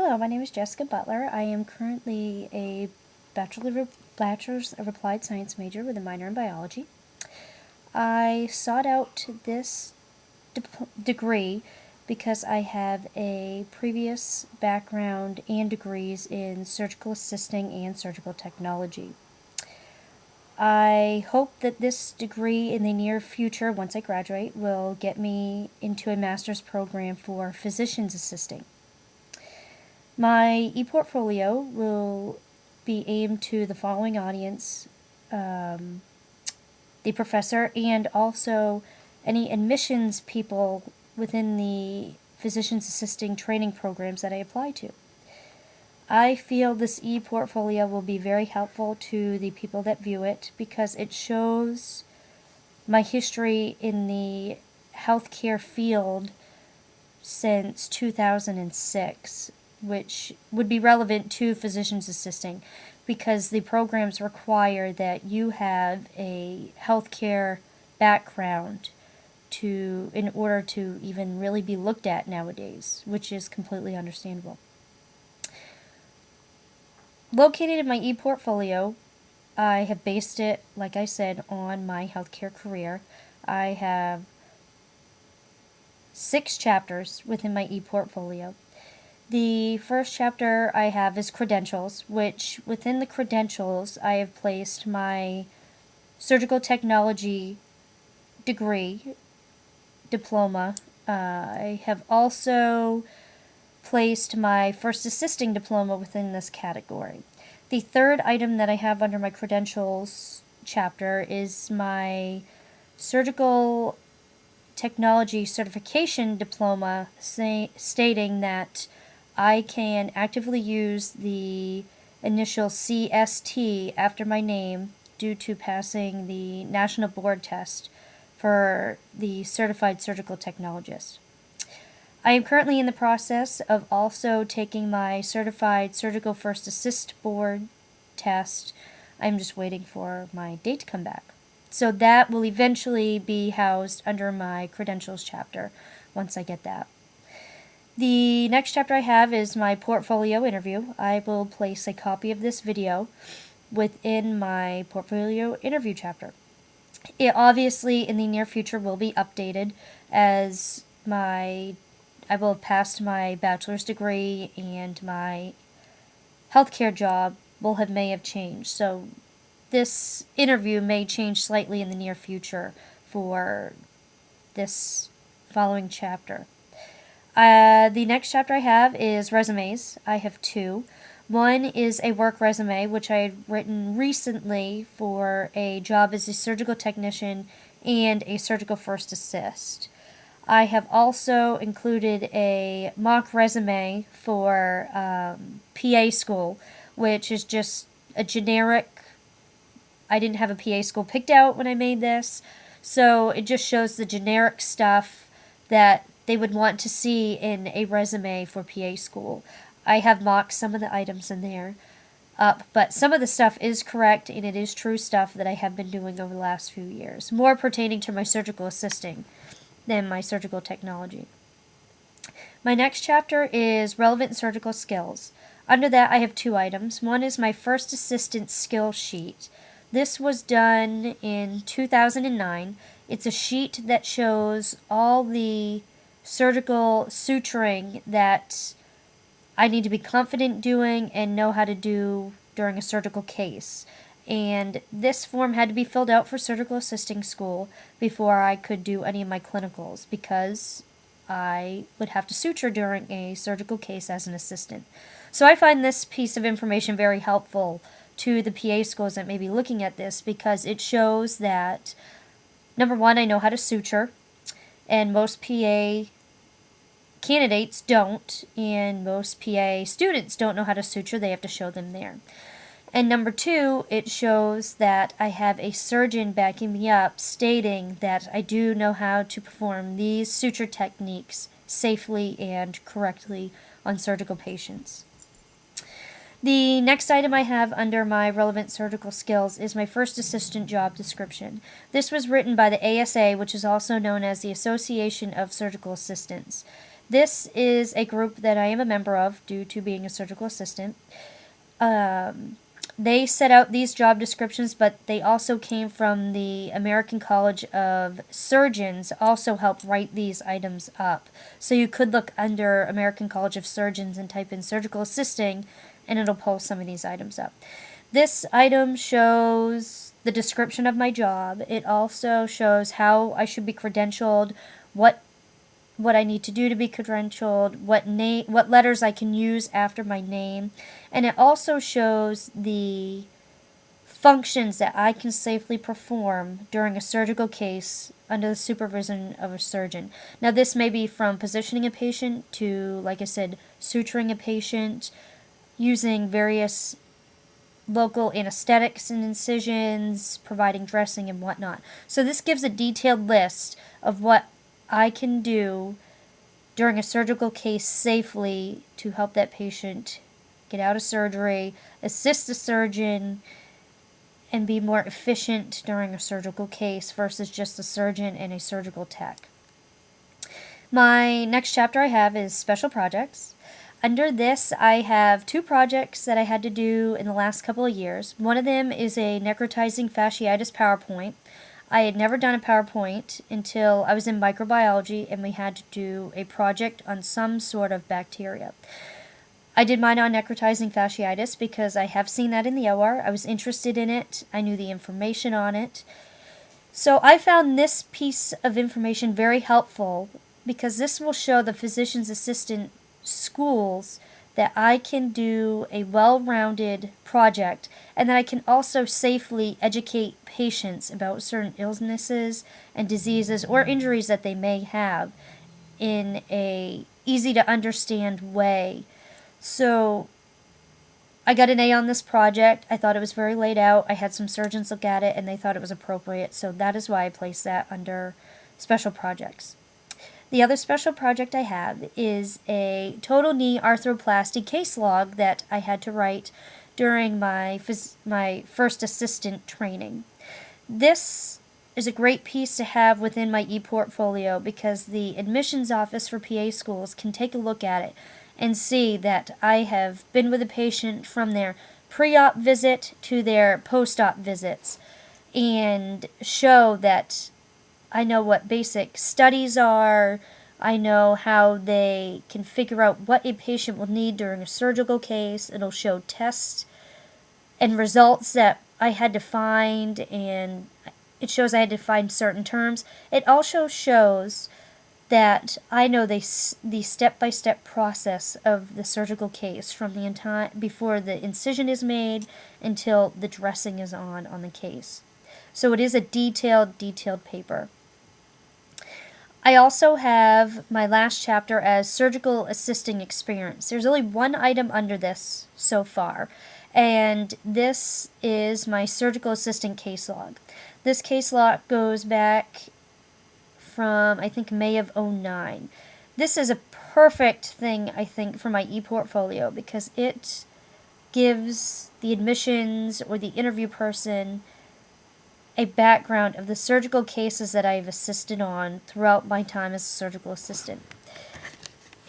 Hello, my name is Jessica Butler. I am currently a Bachelor's of Applied Science major with a minor in biology. I sought out this degree because I have a previous background and degrees in surgical assisting and surgical technology. I hope that this degree in the near future, once I graduate, will get me into a master's program for physician's assisting. My e-portfolio will be aimed to the following audience: the professor and also any admissions people within the physician's assisting training programs that I apply to. I feel this e-portfolio will be very helpful to the people that view it because it shows my history in the healthcare field since 2006, which would be relevant to physicians assisting because the programs require that you have a healthcare background in order to even really be looked at nowadays, which is completely understandable. Located in my e-portfolio, I have based it, like I said, on my healthcare career. I have 6 chapters within my e-portfolio. The first chapter I have is credentials, which within the credentials I have placed my surgical technology diploma. I have also placed my first assisting diploma within this category. The third item that I have under my credentials chapter is my surgical technology certification diploma, stating that I can actively use the initial CST after my name due to passing the national board test for the certified surgical technologist. I am currently in the process of also taking my certified surgical first assist board test. I'm just waiting for my date to come back. So that will eventually be housed under my credentials chapter once I get that. The next chapter I have is my portfolio interview. I will place a copy of this video within my portfolio interview chapter. It obviously in the near future will be updated as I will have passed my bachelor's degree and my healthcare job may have changed. So this interview may change slightly in the near future for this following chapter. The next chapter I have is resumes. I have 2. One is a work resume, which I had written recently for a job as a surgical technician and a surgical first assist. I have also included a mock resume for PA school, which is just a generic. I didn't have a PA school picked out when I made this, so it just shows the generic stuff that they would want to see in a resume for PA school. I have mocked some of the items in there up, but some of the stuff is correct and it is true stuff that I have been doing over the last few years, more pertaining to my surgical assisting than my surgical technology. My next chapter is relevant surgical skills. Under that I have 2 items. One is my first assistant skill sheet. This was done in 2009. It's a sheet that shows all the surgical suturing that I need to be confident doing and know how to do during a surgical case. And this form had to be filled out for surgical assisting school before I could do any of my clinicals because I would have to suture during a surgical case as an assistant. So I find this piece of information very helpful to the PA schools that may be looking at this because it shows that, number one, I know how to suture, and most PA candidates don't, and most PA students don't know how to suture. They have to show them there. And number 2, it shows that I have a surgeon backing me up stating that I do know how to perform these suture techniques safely and correctly on surgical patients. The next item I have under my relevant surgical skills is my first assistant job description. This was written by the ASA, which is also known as the Association of Surgical Assistants. This is a group that I am a member of due to being a surgical assistant. They set out these job descriptions, but they also came from the American College of Surgeons, also helped write these items up. So you could look under American College of Surgeons and type in surgical assisting, and it'll pull some of these items up. This item shows the description of my job. It also shows how I should be credentialed, what I need to do to be credentialed, what letters I can use after my name, and it also shows the functions that I can safely perform during a surgical case under the supervision of a surgeon. Now, this may be from positioning a patient to, like I said, suturing a patient, using various local anesthetics and incisions, providing dressing and whatnot. So this gives a detailed list of what I can do during a surgical case safely to help that patient get out of surgery, assist the surgeon, and be more efficient during a surgical case versus just a surgeon and a surgical tech. My next chapter I have is special projects. Under this, I have 2 projects that I had to do in the last couple of years. One of them is a necrotizing fasciitis PowerPoint. I had never done a PowerPoint until I was in microbiology and we had to do a project on some sort of bacteria. I did mine on necrotizing fasciitis because I have seen that in the OR. I was interested in it. I knew the information on it. So I found this piece of information very helpful because this will show the physician's assistant schools that I can do a well-rounded project and that I can also safely educate patients about certain illnesses and diseases or injuries that they may have in a easy to understand way. So I got an A on this project. I thought it was very laid out. I had some surgeons look at it and they thought it was appropriate, so that is why I placed that under special projects. The other special project I have is a total knee arthroplasty case log that I had to write during my first assistant training. This is a great piece to have within my e-portfolio because the admissions office for PA schools can take a look at it and see that I have been with a patient from their pre-op visit to their post-op visits and show that I know what basic studies are. I know how they can figure out what a patient will need during a surgical case. It'll show tests and results that I had to find, and it shows I had to find certain terms. It also shows that I know the step-by-step process of the surgical case from the before the incision is made until the dressing is on the case. So it is a detailed paper. I also have my last chapter as surgical assisting experience. There's only one item under this so far, and this is my surgical assistant case log. This case log goes back from, I think, May of '09. This is a perfect thing, I think, for my e-portfolio because it gives the admissions or the interview person a background of the surgical cases that I've assisted on throughout my time as a surgical assistant.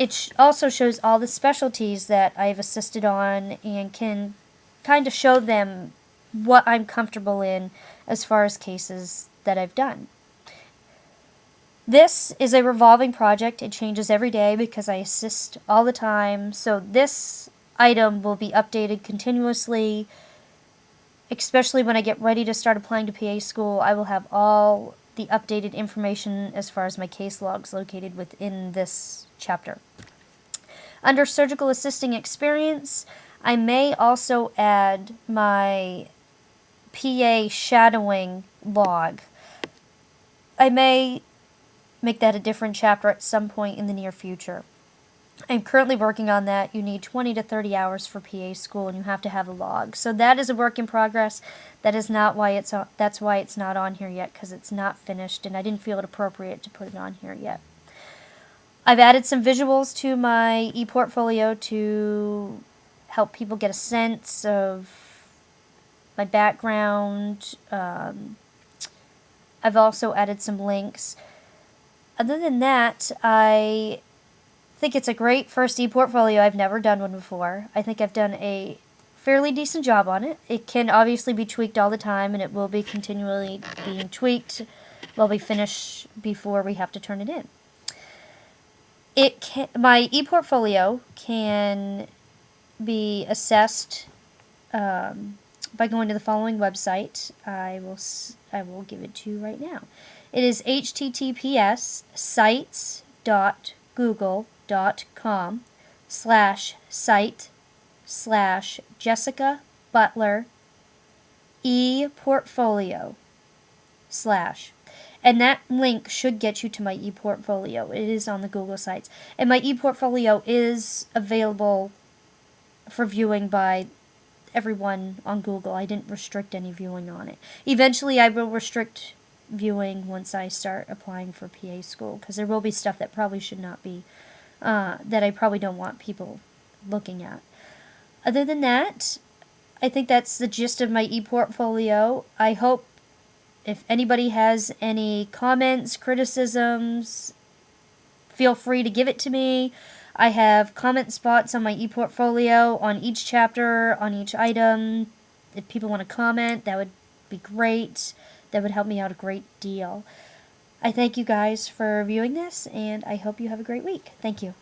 It also shows all the specialties that I've assisted on and can kind of show them what I'm comfortable in as far as cases that I've done. This is a revolving project. It changes every day because I assist all the time. So this item will be updated continuously, especially when I get ready to start applying to PA school. I will have all the updated information as far as my case logs located within this chapter. Under surgical assisting experience, I may also add my PA shadowing log. I may make that a different chapter at some point in the near future. I'm currently working on that. You need 20 to 30 hours for PA school, and you have to have a log. So that is a work in progress. That is not why that's why it's not on here yet, because it's not finished, and I didn't feel it appropriate to put it on here yet. I've added some visuals to my e-portfolio to help people get a sense of my background. I've also added some links. Other than that, I think it's a great first e-portfolio. I've never done one before. I think I've done a fairly decent job on it. It can obviously be tweaked all the time, and it will be continually being tweaked while we finish before we have to turn it in. My e-portfolio can be assessed by going to the following website. I will give it to you right now. It is https://sites.google.com/site/Jessica Butler ePortfolio / and that link should get you to my ePortfolio. It is on the Google sites. And my ePortfolio is available for viewing by everyone on Google. I didn't restrict any viewing on it. Eventually, I will restrict viewing once I start applying for PA school, because there will be stuff that probably should not be, that I probably don't want people looking at. Other than that, I think that's the gist of my ePortfolio. I hope if anybody has any comments, criticisms, feel free to give it to me. I have comment spots on my ePortfolio on each chapter, on each item. If people want to comment, that would be great. That would help me out a great deal. I thank you guys for viewing this, and I hope you have a great week. Thank you.